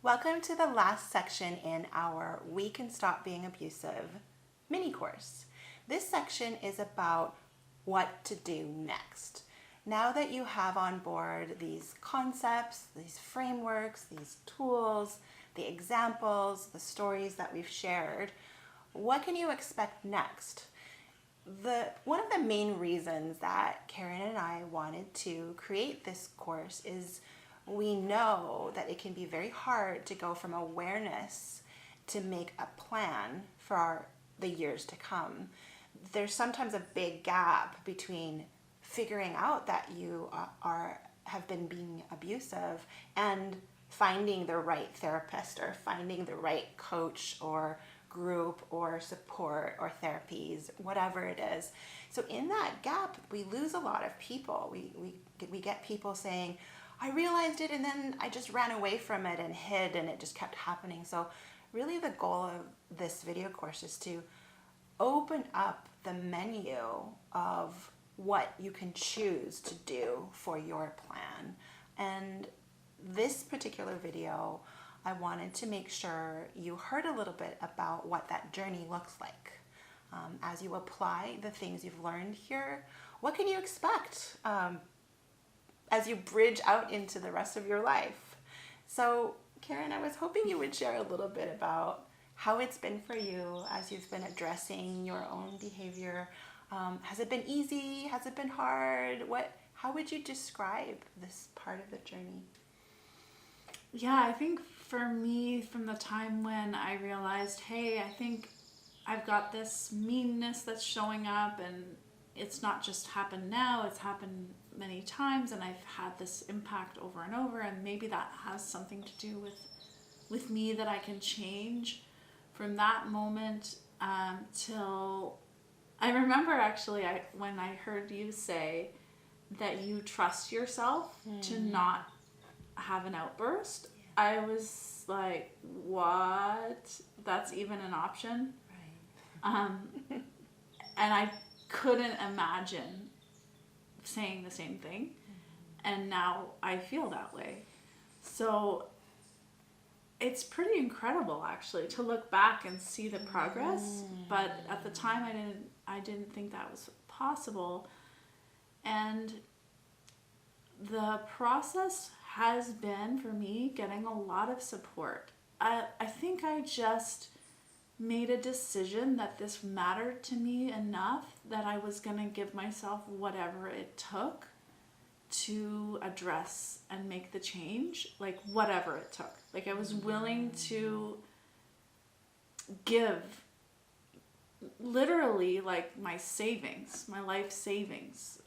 Welcome to the last section in our We Can Stop Being Abusive mini course. This section is about what to do next. Now that you have on board these concepts, these frameworks, these tools, the examples, the stories that we've shared, what can you expect next? One of the main reasons that Karen and I wanted to create this course is we know that it can be very hard to go from awareness to make a plan for the years to come. There's sometimes a big gap between figuring out that you have been being abusive and finding the right therapist or finding the right coach or group or support or therapies, whatever it is. So in that gap, we lose a lot of people. We get people saying, I realized it and then I just ran away from it and hid and it just kept happening. So really the goal of this video course is to open up the menu of what you can choose to do for your plan. And this particular video, I wanted to make sure you heard a little bit about what that journey looks like. As you apply the things you've learned here, what can you expect as you bridge out into the rest of your life? So, Karen, I was hoping you would share a little bit about how it's been for you as you've been addressing your own behavior. Has it been easy? Has it been hard? How would you describe this part of the journey? Yeah, I think for me, from the time when I realized, hey, I think I've got this meanness that's showing up and it's not just happened now, it's happened many times and I've had this impact over and over, and maybe that has something to do with me that I can change. From that moment till I remember actually when I heard you say that you trust yourself to not have an outburst, I was like, what? That's even an option? Right. And I couldn't imagine saying the same thing. And now I feel that way. So it's pretty incredible actually to look back and see the progress. But at the time I didn't think that was possible. And the process has been for me getting a lot of support. I think I just made a decision that this mattered to me enough that I was going to give myself whatever it took to address and make the change, like whatever it took. Like I was willing to give literally like my savings, my life savings,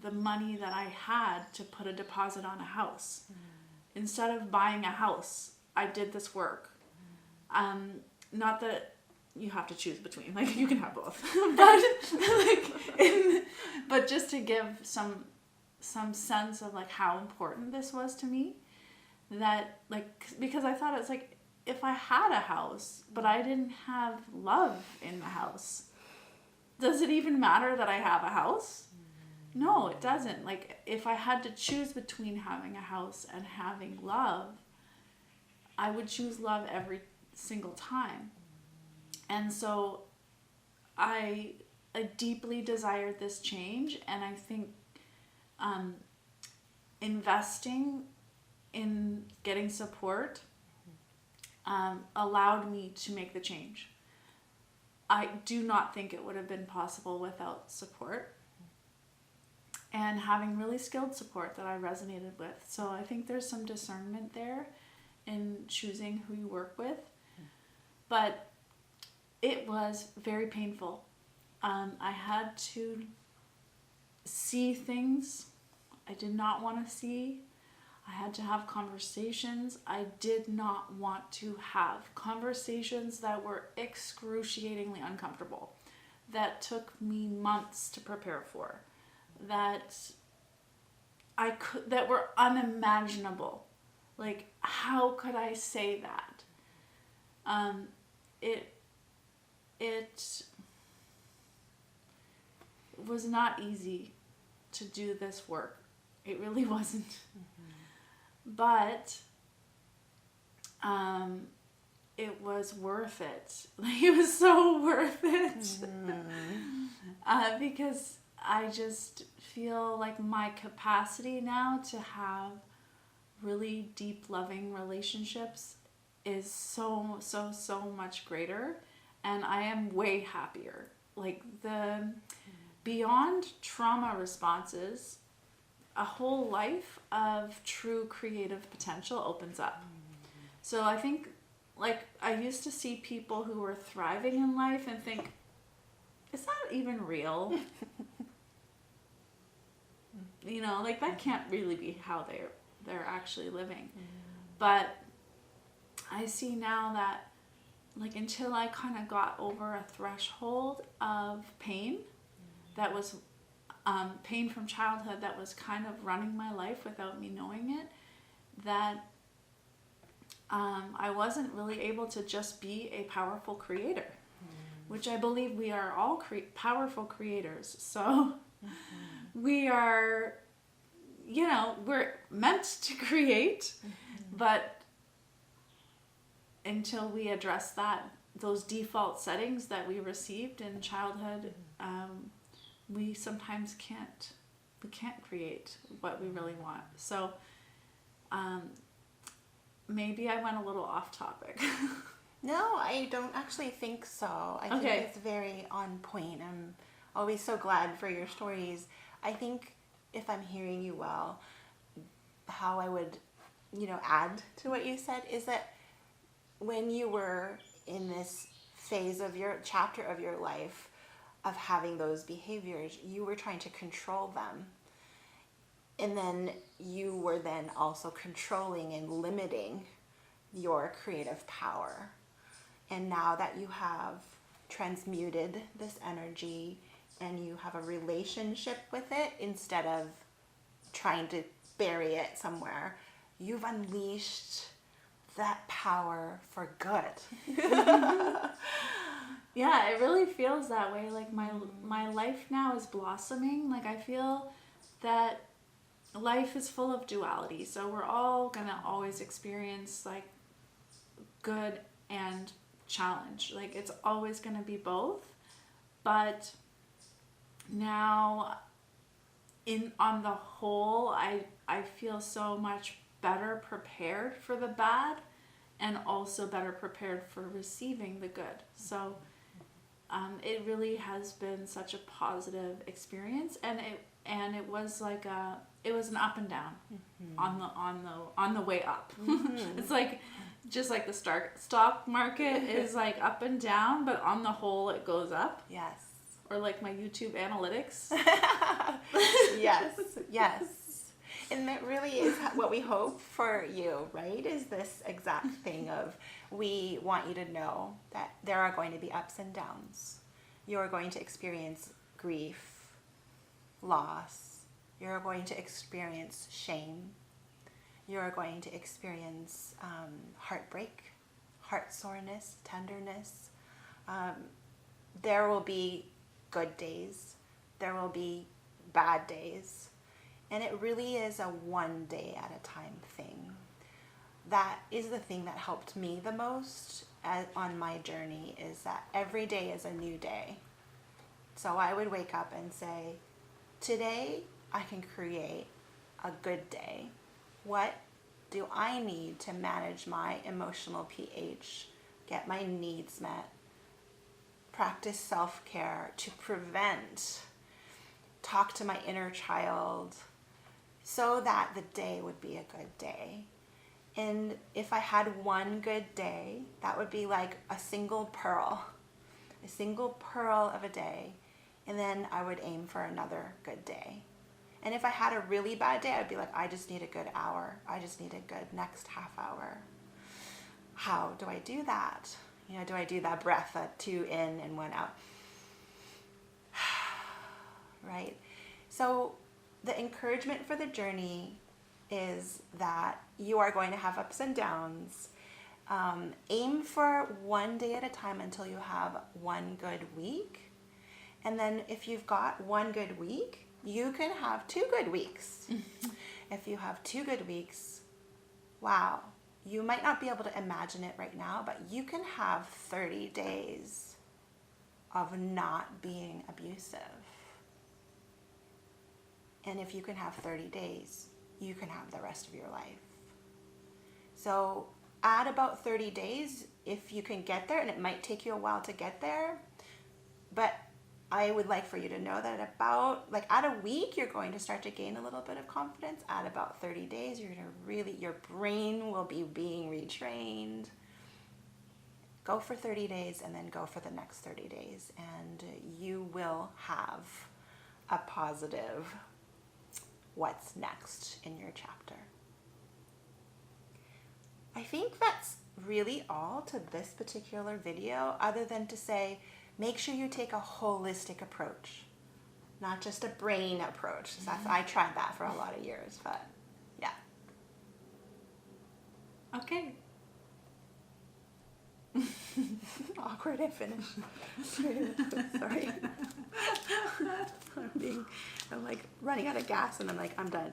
the money that I had to put a deposit on a house. Instead of buying a house, I did this work. Not that you have to choose between, like you can have both, but just to give some sense of like how important this was to me, that like, because I thought it's like, if I had a house, but I didn't have love in the house, does it even matter that I have a house? No, it doesn't. Like if I had to choose between having a house and having love, I would choose love every single time. And so I deeply desired this change, and I think investing in getting support allowed me to make the change. I do not think it would have been possible without support, and having really skilled support that I resonated with. So I think there's some discernment there in choosing who you work with. But it was very painful. I had to see things I did not want to see. I had to have conversations I did not want to have. Conversations that were excruciatingly uncomfortable, that took me months to prepare for, that were unimaginable. Like, how could I say that? It was not easy to do this work. It really wasn't. But it was worth it. Like, it was so worth it. Because I just feel like my capacity now to have really deep, loving relationships is so much greater, and I am way happier. Like, the beyond trauma responses, a whole life of true creative potential opens up. So I think, like, I used to see people who were thriving in life and think, is that even real? You know, like, that can't really be how they're actually living. But I see now that, like, until I kind of got over a threshold of pain, that was pain from childhood that was kind of running my life without me knowing it, that I wasn't really able to just be a powerful creator, which I believe we are all powerful creators. So we are, you know, we're meant to create, but until we address those default settings that we received in childhood, we sometimes can't create what we really want. So maybe I went a little off topic. No, I don't actually think so. I think it's very on point. I'm always so glad for your stories. I think, if I'm hearing you well, how I would, you know, add to what you said is that when you were in this phase of your chapter of your life of having those behaviors, you were trying to control them. And then you were then also controlling and limiting your creative power. And now that you have transmuted this energy and you have a relationship with it instead of trying to bury it somewhere, you've unleashed that power for good. Yeah, it really feels that way. Like, my life now is blossoming. Like, I feel that life is full of duality. So we're all gonna always experience, like, good and challenge. Like, it's always gonna be both. But now, on the whole, I feel so much better prepared for the bad, and also better prepared for receiving the good. So it really has been such a positive experience, and it was like it was an up and down on the way up. It's like, just like the stock market is like up and down, but on the whole it goes up. Yes. Or like my YouTube analytics. Yes. And that really is what we hope for you, right? Is this exact thing of, we want you to know that there are going to be ups and downs. You're going to experience grief, loss. You're going to experience shame. You're going to experience heartbreak, heart soreness, tenderness. There will be good days. There will be bad days. And it really is a one day at a time thing. That is the thing that helped me the most on my journey, is that every day is a new day. So I would wake up and say, today I can create a good day. What do I need to manage my emotional pH, get my needs met, practice self-care to prevent, talk to my inner child, so that the day would be a good day. And if I had one good day, that would be like a single pearl of a day. And then I would aim for another good day. And if I had a really bad day, I'd be like, I just need a good hour. I just need a good next half hour. How do I do that? You know, do I do that breath, 2 in and 1 out? Right? So the encouragement for the journey is that you are going to have ups and downs. Aim for one day at a time until you have one good week. And then if you've got one good week, you can have 2 good weeks. If you have 2 good weeks, wow, you might not be able to imagine it right now, but you can have 30 days of not being abusive. And if you can have 30 days, you can have the rest of your life. So at about 30 days, if you can get there, and it might take you a while to get there, but I would like for you to know that at a week, you're going to start to gain a little bit of confidence. At about 30 days, your brain will be being retrained. Go for 30 days and then go for the next 30 days, and you will have a positive what's next in your chapter. I think that's really all to this particular video, other than to say, make sure you take a holistic approach, not just a brain approach. I tried that for a lot of years, but yeah. Okay. Awkward, I finished. Sorry. I'm like running out of gas and I'm like, I'm done.